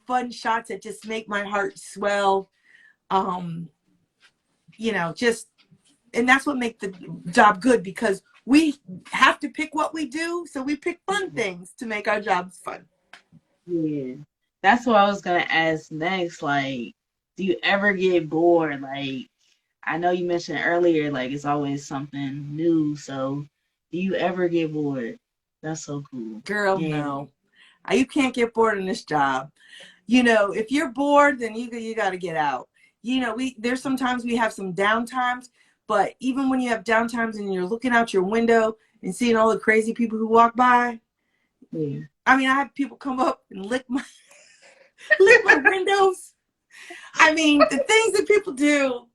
fun shots that just make my heart swell. You know, just, and that's what makes the job good, because we have to pick what we do. So we pick fun things to make our jobs fun. Yeah. That's what I was going to ask next. Like, do you ever get bored? Like, I know you mentioned earlier, like, it's always something new. So do you ever get bored? That's so cool. Girl, no. You can't get bored in this job. You know, if you're bored, then you got to get out. You know, there's sometimes we have some downtimes, but even when you have downtimes and you're looking out your window and seeing all the crazy people who walk by, I mean, I have people come up and lick my windows. I mean, the things that people do.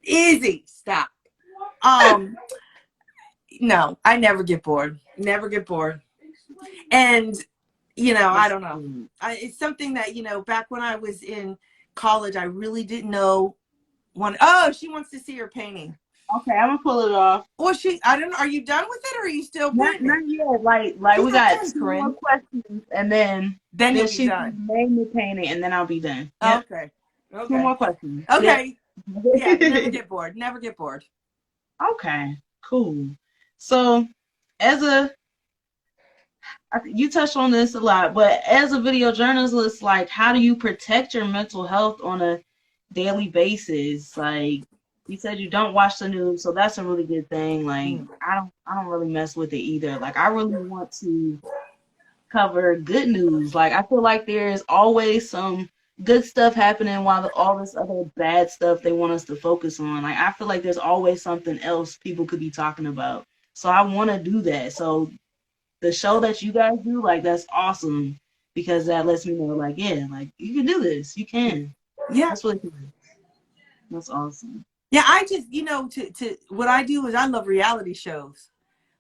Easy, stop. No, I never get bored. Never get bored. And, you know, I don't know. It's something that, you know, back when I was in college, I really didn't know. Oh, she wants to see her painting. Okay, I'm gonna pull it off. Or I don't know. Are you done with it, or are you still painting? Not yet. Like we got two more questions, and then she's done. Name the painting, and then I'll be done. Yep. Okay. 2 more questions. Okay. Yeah, never get bored. Never get bored. Okay, cool. So, you touched on this a lot, but as a video journalist, like, how do you protect your mental health on a daily basis? Like, you said you don't watch the news, so that's a really good thing. Like, I don't really mess with it either. Like, I really want to cover good news. Like, I feel like there's always some good stuff happening while all this other bad stuff they want us to focus on. Like, I feel like there's always something else people could be talking about. So I want to do that. So the show that you guys do, like, that's awesome, because that lets me know, like, yeah, like, you can do this. You can. Yeah. That's really cool. That's awesome. Yeah, I just, you know, to what I do is I love reality shows.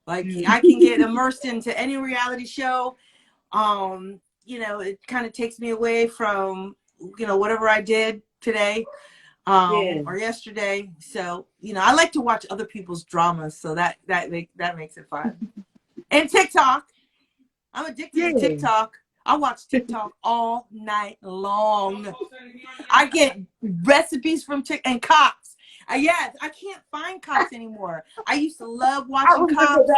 Like, I can get immersed into any reality show. You know, it kind of takes me away from, you know, whatever I did today or yesterday. So, you know, I like to watch other people's dramas, so that makes it fun. And TikTok. I'm addicted to TikTok. I watch TikTok all night long. I get recipes from TikTok and Cops. Yes, I can't find Cops anymore. I used to love watching Cops.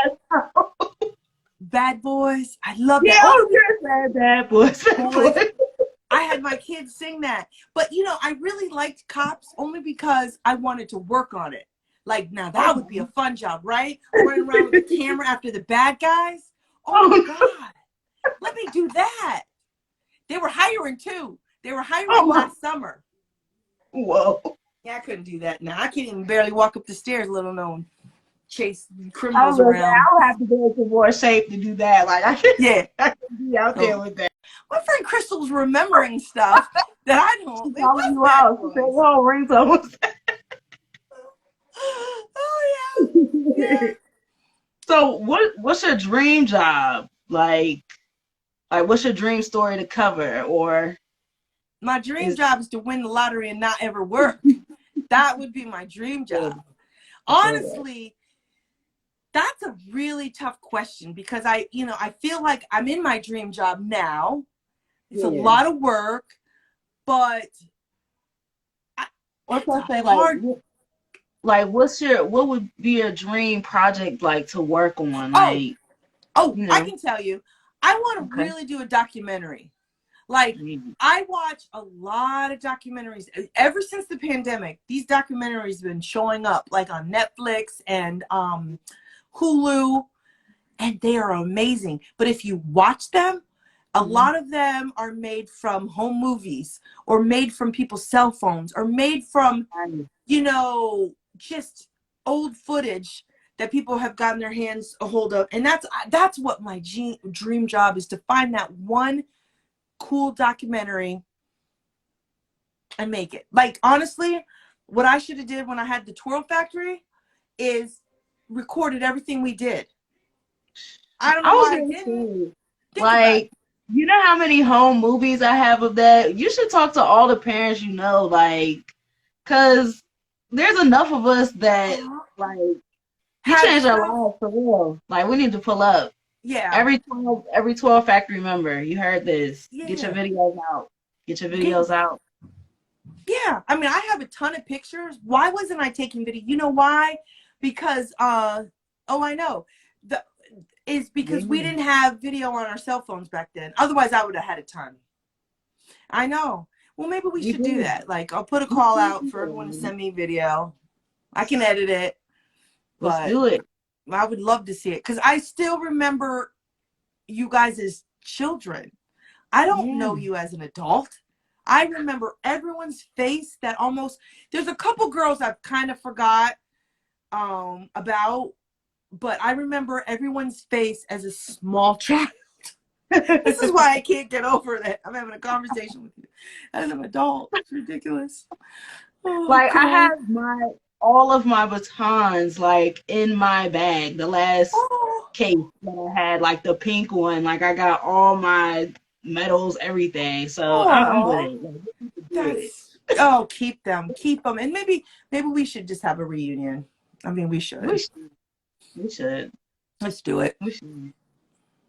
Bad Boys. I love that. Oh, yes, Bad Boys. I had my kids sing that. But, you know, I really liked Cops only because I wanted to work on it. Like, now that would be a fun job, right? Running around with the camera after the bad guys. Oh, my God. Let me do that. They were hiring, too. They were hiring last summer. Whoa. Yeah, I couldn't do that now. I can't even barely walk up the stairs, let alone chase criminals around. I'll have to go into more shape to do that. Like, I can be out there with that. My friend Crystal's remembering stuff that I don't. Calling you out. She said, "Whoa, rings almost." Oh yeah. So, what's your dream job? Like, what's your dream story to cover? Or my dream job is to win the lottery and not ever work. That would be my dream job. Honestly, that's a really tough question, because I feel like I'm in my dream job now. It's a lot of work, but what would be your dream project like to work on? Like, I can tell you, I want to really do a documentary. Like, I watch a lot of documentaries. Ever since the pandemic, these documentaries have been showing up, like on Netflix and Hulu, and they are amazing. But if you watch them, A lot of them are made from home movies or made from people's cell phones or made from, you know, just old footage that people have gotten their hands a hold of. And that's what my dream job is, to find that one cool documentary and make it. Like, honestly, what I should have did when I had the Twirl Factory is recorded everything we did. I don't know I was why I gonna didn't. say, Think about it. like, you know how many home movies I have of that? You should talk to all the parents you know, like, cause there's enough of us that, like, you Have changed our stuff. lives for real. Like, we need to pull up. Yeah. Every 12 factory member, you heard this. Get your Yeah. videos out. Get your Get, videos out. yeah. I mean, I have a ton of pictures. Why wasn't I taking video? You know why? Because oh, I know. Because we Yeah. didn't have video on our cell phones back then. Otherwise, I would have had a ton. I know. Well, maybe we We should do do. that. Like, I'll put a call out for everyone to send me video. I can edit it, Let's but do it. I would love to see it because I still remember you guys as children. I don't Yeah. know you as an adult. I remember everyone's face that almost, there's a couple girls I've kind of forgot about, but I remember everyone's face as a small child. This is why I can't get over that. I'm having a conversation with you as an adult. It's ridiculous. Oh, Like I God. have all of my batons like in my bag. The last Oh, case that I had, like the pink one, like I got all my medals, everything. So I'm with oh, it. Like, we need to do it. keep them, and maybe we should just have a reunion. I mean, we We should. should. We should. Let's do it. We should.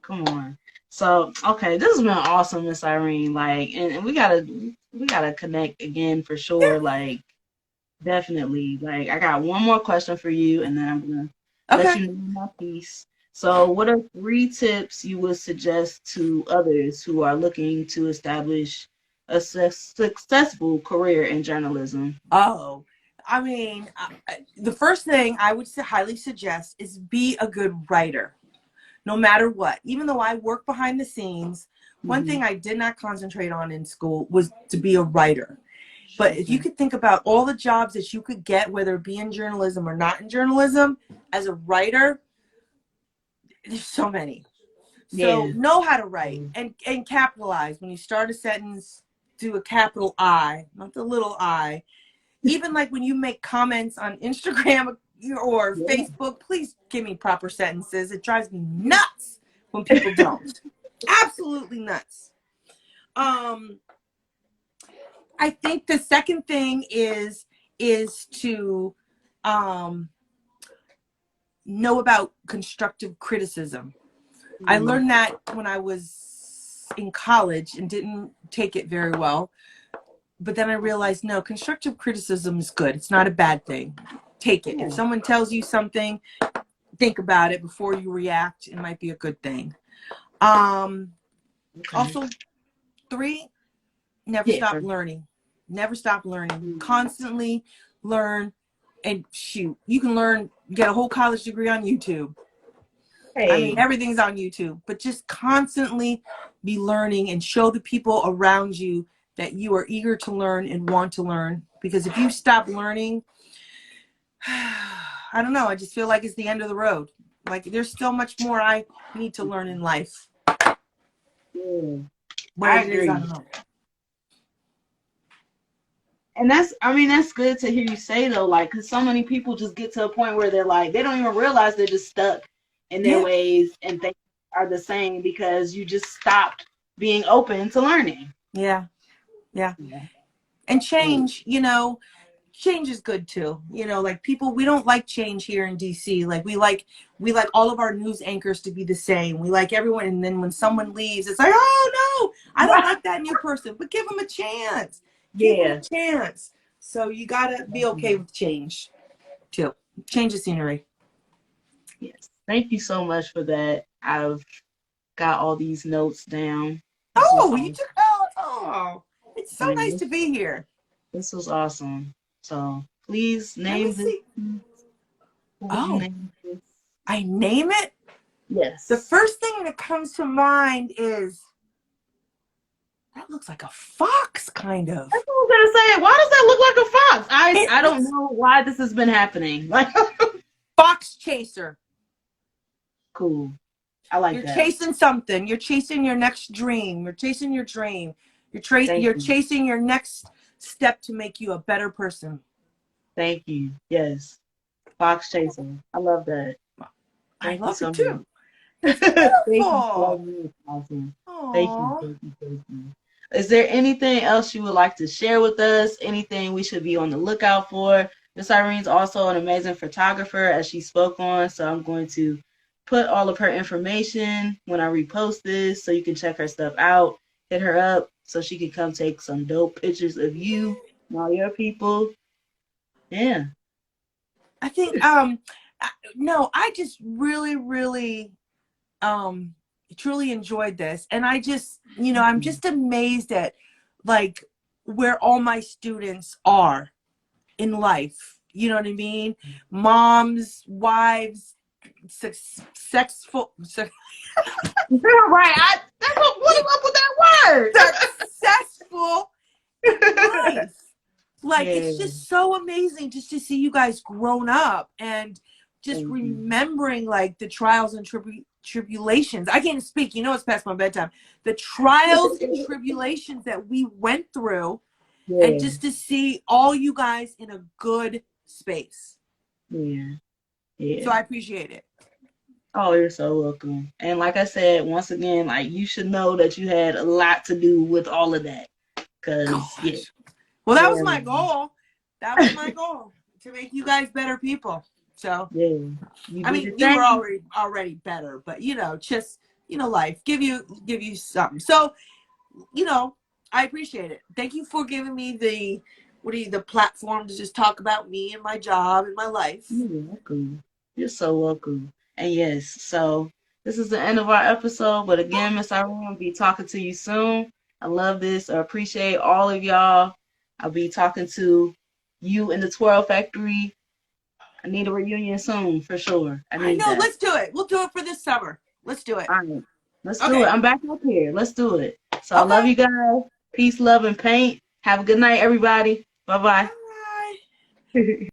Come on. So okay, this has been awesome, Miss Irene. Like, and we gotta connect again for sure. Like, definitely. Like, I got one more question for you, and then I'm gonna let Okay. you know my piece. So, what are 3 tips you would suggest to others who are looking to establish a successful career in journalism? Oh, I mean, the first thing I would highly suggest is be a good writer, no matter what. Even though I work behind the scenes, one Mm-hmm. thing I did not concentrate on in school was to be a writer. But if you Okay. could think about all the jobs that you could get, whether it be in journalism or not in journalism, as a writer, there's so many. So Yeah. know how to write and capitalize. When you start a sentence, do a capital I, not the little I. Even like when you make comments on Instagram or Yeah. Facebook, please give me proper sentences. It drives me nuts when people don't. Absolutely nuts. Um, I think the second thing is to know about constructive criticism. I Mm. learned that when I was in college and didn't take it very well. But then I realized, no, constructive criticism is good. It's not a bad thing. Take it. If Yeah. someone tells you something, think about it before you react. It might be a good thing. Okay. Also, 3, never Yeah. stop learning. Never stop learning. Mm. Constantly learn. And shoot, you can learn, get a whole college degree on YouTube. I mean, Hey. everything's on YouTube, but just constantly be learning and show the people around you that you are eager to learn and want to learn. Because if you stop learning, I don't know, I just feel like it's the end of the road. Like, there's still much more I need to learn in life. Yeah. What I it is, I agree. don't know. And that's good to hear you say though, like, because so many people just get to a point where they're like, they don't even realize they're just stuck in their Yeah, ways and things are the same because you just stopped being open to learning. yeah, yeah. Yeah. And Great. change is good too. Like, people, we don't like change here in DC. Like, we like all of our news anchors to be the same. We like everyone, and then when someone leaves, it's like, oh no, I don't like that new person. But give them a chance. Give them a Yeah. chance. So you gotta be okay with change too. Change the scenery. Yes. Thank you so much for that. I've got all these notes down. This was Oh, you awesome. took it's so nice Yes. to be here. This was awesome. So please Let me name this. see. What would you Oh, name this? I name it. The Yes. first thing that comes to mind is that looks like a fox, kind of. That's what I was gonna say. Why does that look like a fox? It I don't looks know why this has been happening. Like, fox chaser. cool. I like You're that. chasing something. You're chasing your next dream. You're chasing your dream. Thank You're you. chasing your next step to make you a better person. Thank you. Yes. Fox chaser. I love that. I Thank you love so it much. too. That's Thank you so beautiful. much. Awesome. Thank you. Aww. Thank you. Thank you. Is there anything else you would like to share with us? Anything we should be on the lookout for? Miss Irene's also an amazing photographer, as she spoke on. So I'm going to put all of her information when I repost this so you can check her stuff out. Hit her up so she can come take some dope pictures of you and all your people. Yeah. I think no, I just really, really truly enjoyed this. And I just, I'm just amazed at like where all my students are in life. You know what I mean? Moms, wives, successful, Right. What is up with that successful word? life. Like, Yeah. it's just so amazing just to see you guys grown up and just Thank you. remembering like the trials and tribulations. I can't speak, it's past my bedtime. The trials and tribulations that we went through, and Yeah. just to see all you guys in a good space. Yeah. So Yeah. I appreciate it. Oh, you're so welcome. And like I said, once again, like you should know that you had a lot to do with all of that. Cause yeah, Gosh. Well, that was yeah, my man. goal. That was my goal, to make you guys better people. So Yeah. You I did mean, your you were thing. already better, but just life give you something. So I appreciate it. Thank you for giving me the platform to just talk about me and my job and my life. You're welcome. You're so welcome. And yes, so this is the end of our episode. But again, Miss Irene, I'll be talking to you soon. I love this. I appreciate all of y'all. I'll be talking to you in the Twirl Factory. I need a reunion soon for sure. I I need know. that. Let's do it. We'll do it for this summer. Let's do it. All right. Let's do it. Okay. I'm back up here. Let's do it. So I love Okay. you guys. Peace, love, and paint. Have a good night, everybody. Bye Bye. bye.